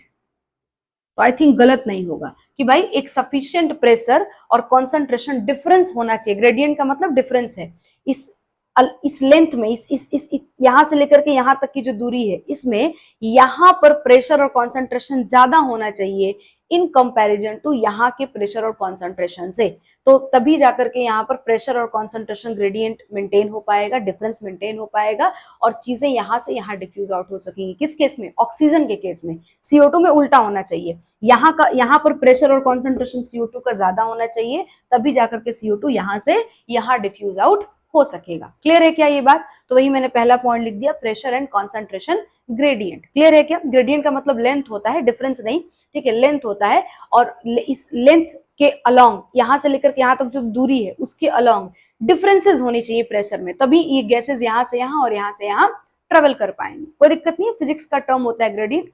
[SPEAKER 1] तो आई थिंक गलत नहीं होगा कि भाई एक सफिशिएंट प्रेशर और कॉन्सेंट्रेशन डिफरेंस होना चाहिए। ग्रेडियंट का मतलब डिफरेंस है। इस लेंथ में इस यहां से लेकर के यहां तक की जो दूरी है इसमें यहां पर प्रेशर और कॉन्सेंट्रेशन ज्यादा होना चाहिए इन कंपैरिजन टू यहाँ के प्रेशर और कॉन्सेंट्रेशन से। तो तभी जाकर के यहाँ पर प्रेशर और कॉन्सेंट्रेशन ग्रेडियंट मेंटेन हो पाएगा, डिफरेंस मेंटेन हो पाएगा और चीजें यहाँ से यहाँ डिफ्यूज आउट हो सकेंगी। किस केस में, ऑक्सीजन के केस में। CO2 में उल्टा होना चाहिए, यहाँ पर प्रेशर और कॉन्सेंट्रेशन CO2 का ज्यादा होना चाहिए तभी जाकर के CO2 यहाँ से यहाँ डिफ्यूज आउट हो सकेगा। क्लियर है क्या ये बात। तो वही मैंने पहला पॉइंट लिख दिया, pressure and concentration gradient. Clear है क्या। ग्रेडियंट का मतलब लेंथ होता है, डिफरेंस नहीं, ठीक है, लेंथ होता है। और इस लेंथ के अलोंग यहां से लेकर के यहां तक जो दूरी है उसके अलोंग डिफरेंसेस होनी चाहिए प्रेशर में, तभी ये गैसेस यहां से यहां और यहां से यहां ट्रेवल कर पाएंगे। कोई दिक्कत नहीं है, फिजिक्स का टर्म होता है ग्रेडियंट,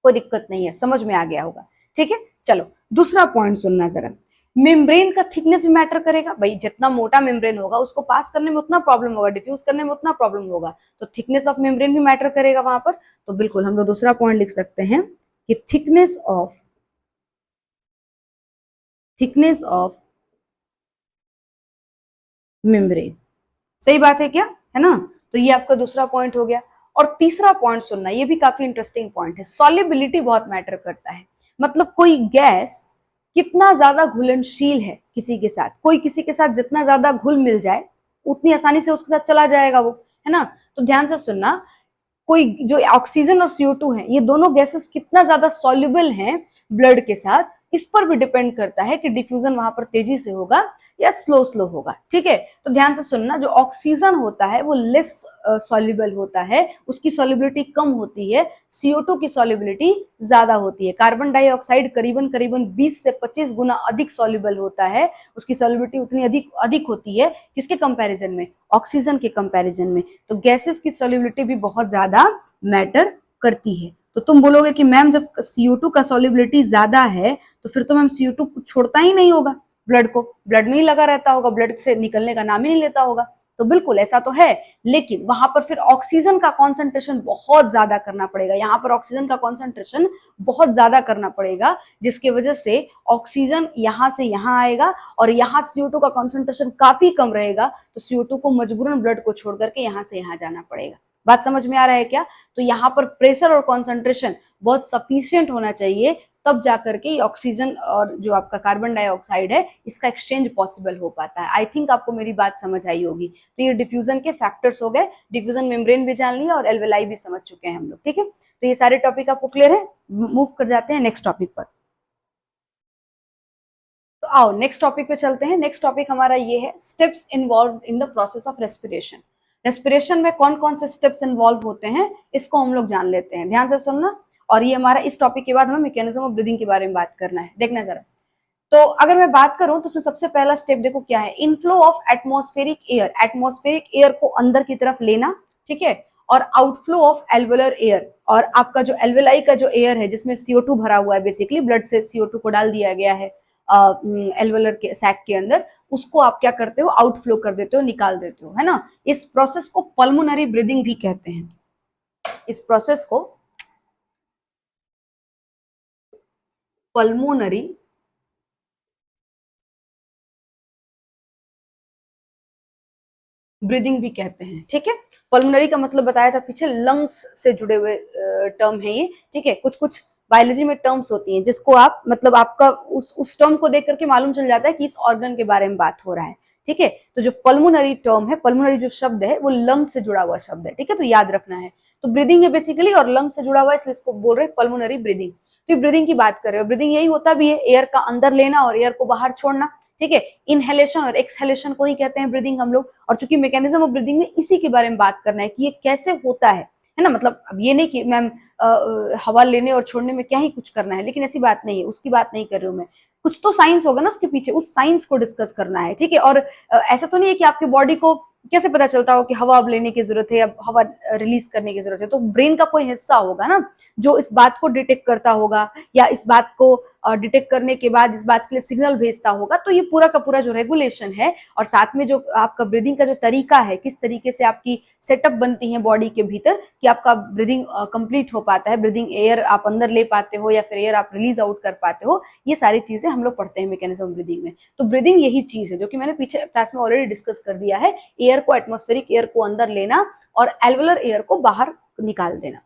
[SPEAKER 1] कोई दिक्कत नहीं है, समझ में आ गया होगा, ठीक है। चलो दूसरा पॉइंट सुनना जरा। मेम्ब्रेन का थिकनेस भी मैटर करेगा भाई। जितना मोटा मेम्ब्रेन होगा उसको पास करने में उतना प्रॉब्लम होगा, डिफ्यूज करने में उतना प्रॉब्लम होगा, तो थिकनेस ऑफ मेम्ब्रेन भी मैटर करेगा वहां पर। तो बिल्कुल हम लोग दूसरा पॉइंट लिख सकते हैं कि थिकनेस ऑफ मेम्ब्रेन। सही बात है क्या, है ना। तो ये आपका दूसरा पॉइंट हो गया। और तीसरा पॉइंट सुनना, ये भी काफी इंटरेस्टिंग पॉइंट है। सॉल्युबिलिटी बहुत मैटर करता है। मतलब कोई गैस कितना ज्यादा घुलनशील है किसी के साथ, कोई किसी के साथ जितना ज्यादा घुल मिल जाए उतनी आसानी से उसके साथ चला जाएगा वो, है ना। तो ध्यान से सुनना, कोई जो ऑक्सीजन और CO2 है ये दोनों गैसेस कितना ज्यादा सॉल्युबल हैं ब्लड के साथ, इस पर भी डिपेंड करता है कि डिफ्यूजन वहां पर तेजी से होगा या स्लो होगा, ठीक है। तो ध्यान से सुनना, जो ऑक्सीजन होता है वो लेस सॉल्युबल होता है, उसकी सॉल्युबिलिटी कम होती है, CO2 की सॉल्युबिलिटी ज्यादा होती है। कार्बन डाइऑक्साइड करीबन 20 से 25 गुना अधिक सॉल्युबल होता है, उसकी सॉल्युबिलिटी उतनी अधिक होती है किसके कंपैरिजन में, ऑक्सीजन के कंपैरिजन में। तो गैसेस की सॉल्युबिलिटी भी बहुत ज्यादा मैटर करती है। तो तुम बोलोगे कि मैम जब CO2 का सॉल्युबिलिटी ज्यादा है तो फिर तो मैम CO2 छोड़ता ही नहीं होगा ब्लड को, ब्लड में ही लगा रहता होगा, ब्लड से निकलने का नाम ही नहीं लेता होगा। तो बिल्कुल ऐसा तो है, लेकिन वहां पर फिर ऑक्सीजन का कॉन्सेंट्रेशन बहुत ज्यादा करना पड़ेगा। यहाँ पर ऑक्सीजन का कॉन्सेंट्रेशन बहुत ज्यादा करना पड़ेगा जिसकी वजह से ऑक्सीजन यहाँ से यहाँ आएगा और यहाँ CO2 का कॉन्सेंट्रेशन काफी कम रहेगा, तो CO2 को मजबूरन ब्लड को छोड़ करके यहाँ से यहाँ जाना पड़ेगा। बात समझ में आ रहा है क्या। तो यहाँ पर प्रेशर और कॉन्सेंट्रेशन बहुत सफिशियंट होना चाहिए, तब जाकर के ऑक्सीजन और जो आपका कार्बन डाइऑक्साइड है इसका एक्सचेंज पॉसिबल हो पाता है। आई थिंक आपको मेरी बात समझ आई होगी। तो ये डिफ्यूजन के फैक्टर्स हो गए, डिफ्यूजन मेम्ब्रेन भी जान लिया और एल्वेलाई भी समझ चुके हैं हम लोग, ठीक है। तो ये सारे टॉपिक आपको क्लियर है। मूव कर जाते हैं नेक्स्ट टॉपिक पर। तो आओ नेक्स्ट टॉपिक पे चलते हैं। नेक्स्ट टॉपिक हमारा ये है steps involve in the process of respiration. Respiration में कौन कौन से स्टेप्स इन्वॉल्व होते हैं इसको हम लोग जान लेते हैं, ध्यान से सुनना। और ये हमारा इस टॉपिक के बाद हमें मैकेनिज्म ऑफ ब्रीदिंग के बारे में बात करना है, देखना जरा। तो अगर मैं बात करूं तो उसमें सबसे पहला स्टेप देखो क्या है, inflow of atmospheric air. Atmospheric air को अंदर की तरफ लेना, ठीक है, और आउटफ्लो ऑफ एल्वुलर एयर। और आपका जो एल्वेलाई का जो एयर है जिसमें CO2 भरा हुआ है, बेसिकली ब्लड से CO2 को डाल दिया गया है एल्वुलर के सैक के अंदर, उसको आप क्या करते हो, आउटफ्लो कर देते हो, निकाल देते हो, है ना। इस प्रोसेस को पल्मोनरी ब्रीदिंग भी कहते हैं। इस प्रोसेस को पल्मोनरी ब्रीदिंग भी कहते हैं, ठीक है। पल्मोनरी का मतलब बताया था पीछे, लंग्स से जुड़े हुए टर्म है ये, ठीक है। कुछ कुछ बायोलॉजी में टर्म्स होती हैं जिसको आप मतलब आपका उस टर्म को देख करके मालूम चल जाता है कि इस ऑर्गन के बारे में बात हो रहा है, ठीक है। तो जो पल्मोनरी टर्म है, पल्मोनरी जो शब्द है वो लंग से जुड़ा हुआ शब्द है, ठीक है, तो याद रखना है। तो ब्रीदिंग है बेसिकली और लंग से जुड़ा हुआ है, इसलिए इसको बोल रहे हैं पल्मोनरी ब्रीदिंग। तो ब्रीदिंग की बात कर रहे हो, ब्रीदिंग यही होता भी है, एयर का अंदर लेना और एयर को बाहर छोड़ना, ठीक है। इनहेलेशन और एक्सहेलेशन को ही कहते हैं ब्रीदिंग हम लोग। और चूंकि मैकेनिज्म ऑफ ब्रीदिंग में इसी के बारे में बात करना है कि ये कैसे होता है, है ना। मतलब अब ये नहीं कि मैम हवा लेने और छोड़ने में क्या ही कुछ करना है, लेकिन ऐसी बात नहीं है, उसकी बात नहीं कर रही हूँ मैं। कुछ तो साइंस होगा ना उसके पीछे, उस साइंस को डिस्कस करना है, ठीक है। और ऐसा तो नहीं है कि आपकी बॉडी को कैसे पता चलता हो कि हवा अब लेने की जरूरत है, अब हवा रिलीज करने की जरूरत है। तो ब्रेन का कोई हिस्सा होगा ना जो इस बात को डिटेक्ट करता होगा, या इस बात को डिटेक्ट करने के बाद इस बात के लिए सिग्नल भेजता होगा। तो ये पूरा का पूरा जो रेगुलेशन है, और साथ में जो आपका ब्रीदिंग का जो तरीका है, किस तरीके से आपकी सेटअप बनती है बॉडी के भीतर कि आपका ब्रीदिंग कंप्लीट हो पाता है, ब्रीदिंग एयर आप अंदर ले पाते हो या फिर एयर आप रिलीज आउट कर पाते हो, ये सारी चीजें हम लोग पढ़ते हैं मैकेनिज्म ब्रीदिंग में। तो ब्रीदिंग यही चीज है जो कि मैंने पीछे क्लास में ऑलरेडी डिस्कस कर दिया है। एयर को, एटमॉस्फेरिक एयर को अंदर लेना और एल्वुलर एयर को बाहर निकाल देना।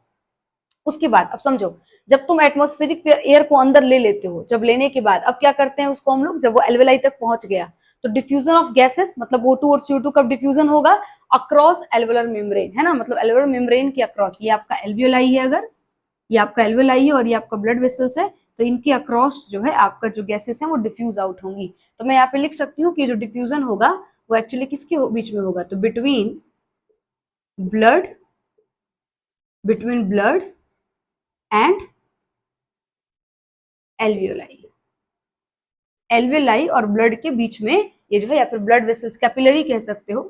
[SPEAKER 1] उसके बाद अब समझो, जब तुम एटमॉस्फेरिक एयर को अंदर ले लेते हो, जब लेने के बाद अब क्या करते हैं उसको हम लोग, जब वो एल्वेलाई तक पहुंच गया तो डिफ्यूजन ऑफ गैसेस, मतलब O2 और CO2 कब डिफ्यूजन होगा, अक्रॉस एल्वुलर मेम्ब्रेन, है ना। मतलब एल्वुलर मेम्ब्रेन के अक्रॉस, ये आपका एल्वियोलाई है, अगर ये आपका एल्वियोलाई है और ये आपका ब्लड वेसल्स है, तो इनके अक्रॉस जो है आपका जो गैसेस है वो डिफ्यूज आउट होंगी। तो मैं यहाँ पे लिख सकती हूँ कि जो डिफ्यूजन होगा वो एक्चुअली किसके बीच में होगा, तो between blood and alveoli, alveoli और ब्लड के बीच में ये जो है, या फिर ब्लड वेसल्स, कैपिलरी कह सकते हो,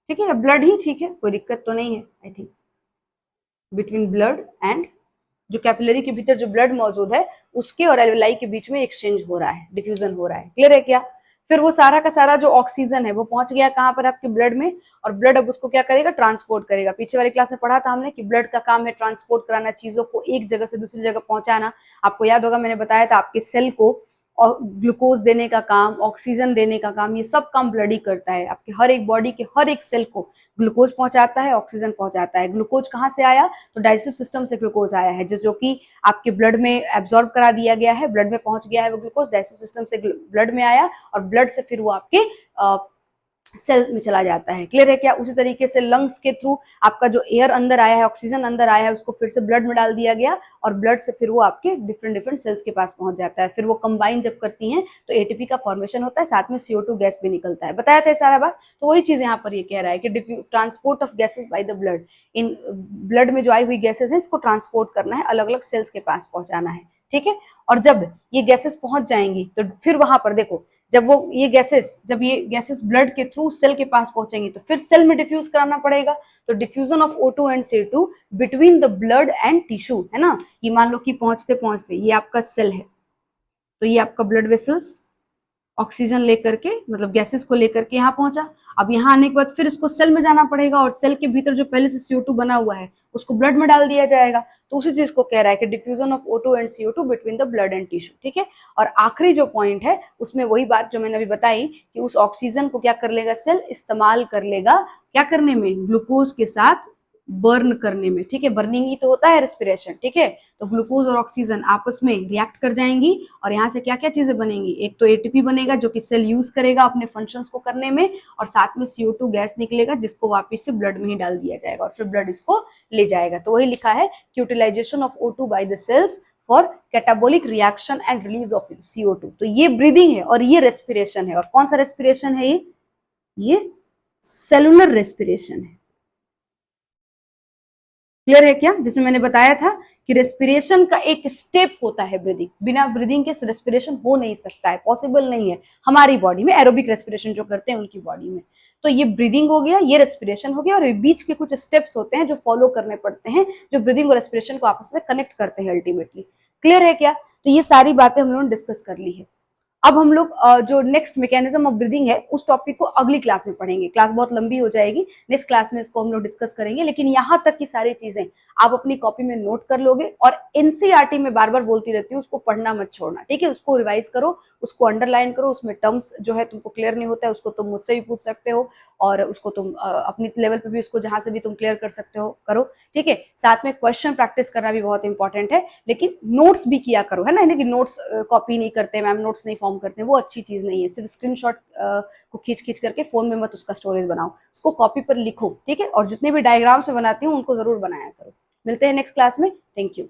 [SPEAKER 1] ठीक है, या ब्लड ही ठीक है, कोई दिक्कत तो नहीं है। I think between blood and, जो कैपिलरी के भीतर जो ब्लड मौजूद है उसके और एल्वियोलाई के बीच में एक्सचेंज हो रहा है, डिफ्यूजन हो रहा है। क्लियर है क्या। फिर वो सारा का सारा जो ऑक्सीजन है वो पहुंच गया कहां पर, आपके ब्लड में, और ब्लड अब उसको क्या करेगा, ट्रांसपोर्ट करेगा। पीछे वाली क्लास में पढ़ा था हमने कि ब्लड का काम है ट्रांसपोर्ट कराना, चीजों को एक जगह से दूसरी जगह पहुंचाना। आपको याद होगा मैंने बताया था आपके सेल को और ग्लूकोज देने का काम, ऑक्सीजन देने का काम, ये सब काम ब्लड ही करता है। आपके हर एक बॉडी के हर एक सेल को ग्लूकोज पहुंचाता है, ऑक्सीजन पहुंचाता है। ग्लूकोज कहाँ से आया, तो डाइजेस्टिव सिस्टम से ग्लूकोज आया है, जो कि आपके ब्लड में एब्जॉर्ब करा दिया गया है, ब्लड में पहुंच गया है वो ग्लूकोज, डाइजेस्टिव सिस्टम से ब्लड में आया और ब्लड से फिर वो आपके सेल में चला जाता है। क्लियर है क्या। उसी तरीके से लंग्स के थ्रू आपका जो एयर अंदर आया है, ऑक्सीजन अंदर आया है, उसको फिर से ब्लड में डाल दिया गया और ब्लड से फिर वो आपके डिफरेंट सेल्स के पास पहुंच जाता है। फिर वो कंबाइन जब करती हैं तो एटीपी का फॉर्मेशन होता है, साथ में CO2 गैस भी निकलता है। बताया था सारा बात। तो वही चीज यहाँ पर ये कह रहा है कि transport of gases by the blood, in blood में जो आई हुई गैसेस है इसको ट्रांसपोर्ट करना है, अलग अलग सेल्स के पास पहुंचाना है, ठीक है। और जब ये गैसेस पहुंच जाएंगी तो फिर वहां पर देखो, जब ये गैसेस ब्लड के थ्रू सेल के पास पहुंचेंगी तो फिर सेल में डिफ्यूज कराना पड़ेगा। तो diffusion of O2 and CO2 between the blood and tissue, है ना। ये मान लो कि पहुंचते पहुंचते ये आपका सेल है, तो ये आपका ब्लड वेसल्स ऑक्सीजन लेकर के, मतलब गैसेस को लेकर के यहाँ पहुंचा। अब यहाँ आने के बाद फिर इसको सेल में जाना पड़ेगा और सेल के भीतर जो पहले से CO2 बना हुआ है उसको ब्लड में डाल दिया जाएगा। तो उसी चीज को कह रहा है कि diffusion of O2 and CO2 between the blood and tissue, ठीक है। और आखिरी जो पॉइंट है उसमें वही बात जो मैंने अभी बताई कि उस ऑक्सीजन को क्या कर लेगा सेल, इस्तेमाल कर लेगा, क्या करने में, ग्लूकोज के साथ बर्न करने में, ठीक है। बर्निंग ही तो होता है रेस्पिरेशन, ठीक है। तो ग्लूकोज और ऑक्सीजन आपस में रिएक्ट कर जाएंगी और यहाँ से क्या क्या चीजें बनेंगी, एक तो एटीपी बनेगा जो कि सेल यूज करेगा अपने फंक्शंस को करने में, और साथ में CO2 गैस निकलेगा जिसको वापस से ब्लड में ही डाल दिया जाएगा और फिर ब्लड इसको ले जाएगा। तो वही लिखा है कि utilization of O2 by the cells for catabolic reaction and release of CO2। तो ये ब्रीदिंग है और ये रेस्पिरेशन है। और कौन सा रेस्पिरेशन है ये सेलुलर रेस्पिरेशन है। क्लियर है क्या। जिसमें मैंने बताया था कि रेस्पिरेशन का एक स्टेप होता है ब्रीदिंग, बिना ब्रीदिंग के रेस्पिरेशन हो नहीं सकता है, पॉसिबल नहीं है हमारी बॉडी में, एरोबिक रेस्पिरेशन जो करते हैं उनकी बॉडी में। तो ये ब्रीदिंग हो गया, ये रेस्पिरेशन हो गया, और बीच के कुछ स्टेप्स होते हैं जो फॉलो करने पड़ते हैं, जो ब्रीदिंग और रेस्पिरेशन को आपस में कनेक्ट करते हैं अल्टीमेटली। क्लियर है क्या। तो ये सारी बातें हम लोगों ने डिस्कस कर ली है। अब हम लोग जो नेक्स्ट मैकेनिज्म ऑफ ब्रीदिंग है उस टॉपिक को अगली क्लास में पढ़ेंगे। क्लास बहुत लंबी हो जाएगी, नेक्स्ट क्लास में इसको हम लोग डिस्कस करेंगे। लेकिन यहाँ तक की सारी चीजें आप अपनी कॉपी में नोट कर लोगे, और एनसीईआरटी में बार बार बोलती रहती हूँ उसको पढ़ना मत छोड़ना, ठीक है। उसको रिवाइज करो, उसको अंडरलाइन करो, उसमें टर्म्स जो है तुमको क्लियर नहीं होता है उसको तुम मुझसे भी पूछ सकते हो, और उसको तुम अपनी लेवल पे भी उसको जहां से भी तुम क्लियर कर सकते हो करो, ठीक है। साथ में क्वेश्चन प्रैक्टिस करना भी बहुत इंपॉर्टेंट है, लेकिन नोट्स भी किया करो, है ना। कि नोट्स कॉपी नहीं करते मैम, नोट्स नहीं फॉर्म करते, वो अच्छी चीज नहीं है। सिर्फ स्क्रीनशॉट को खींच करके फोन में मत उसका स्टोरेज बनाओ, उसको कॉपी पर लिखो, ठीक है। और जितने भी डायग्राम्स में बनाती हूँ उनको जरूर बनाया करो। मिलते हैं नेक्स्ट क्लास में। Thank you.